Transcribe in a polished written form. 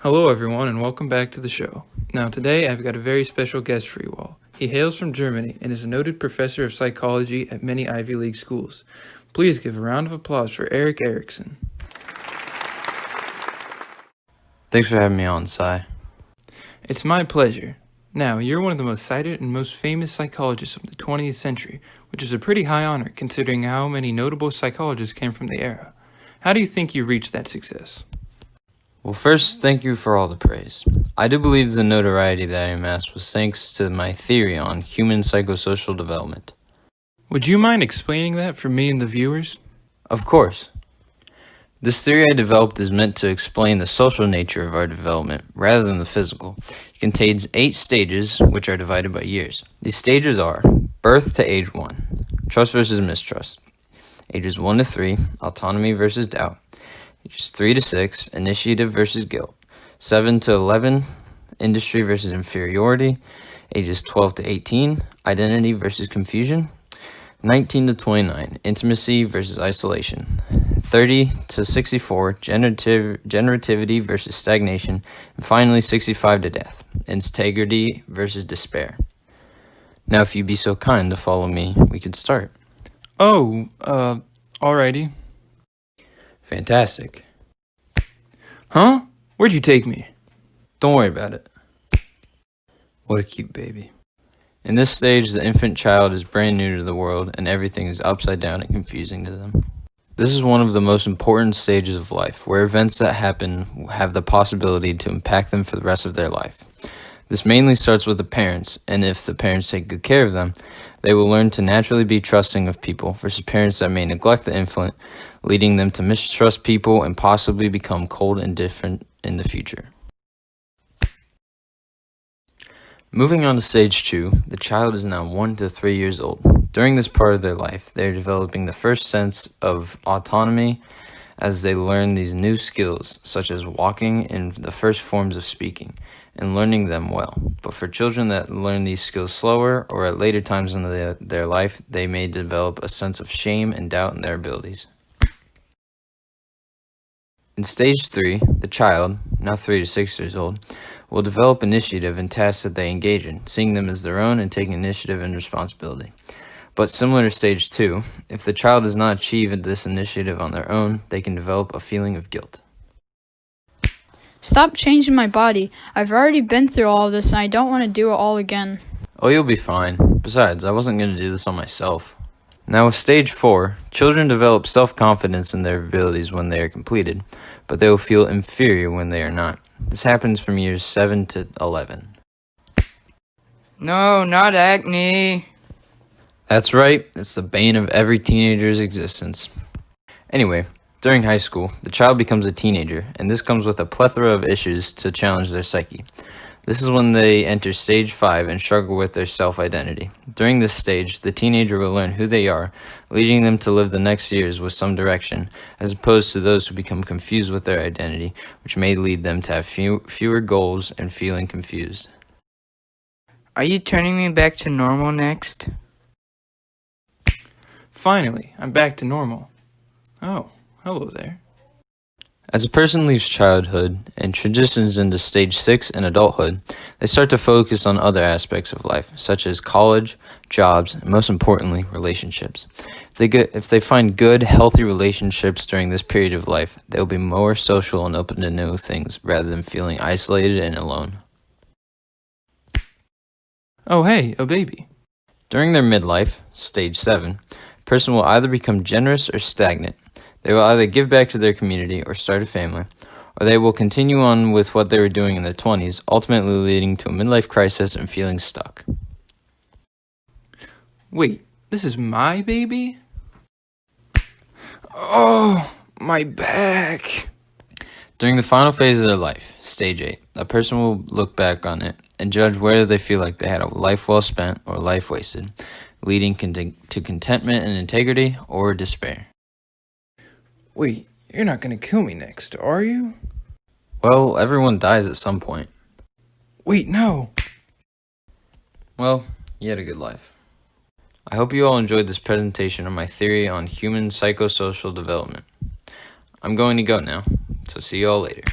Hello everyone and welcome back to the show. Now today I've got a very special guest for you all. He hails from Germany and is a noted professor of psychology at many Ivy League schools. Please give a round of applause for Erkison. Thanks for having me on, Cy. It's my pleasure. Now, you're one of the most cited and most famous psychologists of the 20th century, which is a pretty high honor considering how many notable psychologists came from the era. How do you think you reached that success? Well, first, thank you for all the praise. I do believe the notoriety that I amassed was thanks to my theory on human psychosocial development. Would you mind explaining that for me and the viewers? Of course. This theory I developed is meant to explain the social nature of our development rather than the physical. It contains 8 stages, which are divided by years. These stages are birth to age 1, trust versus mistrust, ages 1 to 3, autonomy versus doubt, ages 3 to 6, initiative versus guilt, 7 to 11, industry versus inferiority, ages 12 to 18, identity versus confusion, 19 to 29, intimacy versus isolation, 30 to 64, generativity versus stagnation, and finally 65 to death, integrity versus despair. Now, if you'd be so kind to follow me, we could start. Alrighty. Fantastic. Huh? Where'd you take me? Don't worry about it. What a cute baby. In this stage, the infant child is brand new to the world and everything is upside down and confusing to them. This is one of the most important stages of life, where events that happen have the possibility to impact them for the rest of their life. This mainly starts with the parents, and if the parents take good care of them, they will learn to naturally be trusting of people versus parents that may neglect the infant, leading them to mistrust people and possibly become cold and indifferent in the future. Moving on to stage 2, the child is now 1 to 3 years old. During this part of their life, they are developing the first sense of autonomy as they learn these new skills, such as walking and the first forms of speaking, and learning them well. But for children that learn these skills slower or at later times in their life, they may develop a sense of shame and doubt in their abilities. In stage 3, the child, now 3 to 6 years old, will develop initiative in tasks that they engage in, seeing them as their own and taking initiative and responsibility. But similar to stage 2, if the child does not achieve this initiative on their own, they can develop a feeling of guilt. Stop changing my body. I've already been through all of this and I don't want to do it all again. Oh, you'll be fine. Besides, I wasn't going to do this on myself. Now with stage 4, children develop self-confidence in their abilities when they are completed, but they will feel inferior when they are not. This happens from years 7 to 11. No, not acne. That's right, it's the bane of every teenager's existence. Anyway, during high school, the child becomes a teenager, and this comes with a plethora of issues to challenge their psyche. This is when they enter stage 5 and struggle with their self-identity. During this stage, the teenager will learn who they are, leading them to live the next years with some direction, as opposed to those who become confused with their identity, which may lead them to have fewer goals and feeling confused. Are you turning me back to normal next? Finally, I'm back to normal. Oh, hello there. As a person leaves childhood and transitions into stage 6 and adulthood, they start to focus on other aspects of life, such as college, jobs, and most importantly, relationships. If they find good, healthy relationships during this period of life, they'll be more social and open to new things rather than feeling isolated and alone. Oh hey, a baby. During their midlife, stage 7, a person will either become generous or stagnant. They will either give back to their community or start a family, or they will continue on with what they were doing in their 20s, ultimately leading to a midlife crisis and feeling stuck. Wait, this is my baby? Oh, my back. During the final phase of their life, stage 8, a person will look back on it and judge whether they feel like they had a life well spent or life wasted, leading to contentment and integrity or despair. Wait, you're not gonna kill me next, are you? Well, everyone dies at some point. Wait, no. Well, you had a good life. I hope you all enjoyed this presentation on my theory on human psychosocial development. I'm going to go now, so see you all later.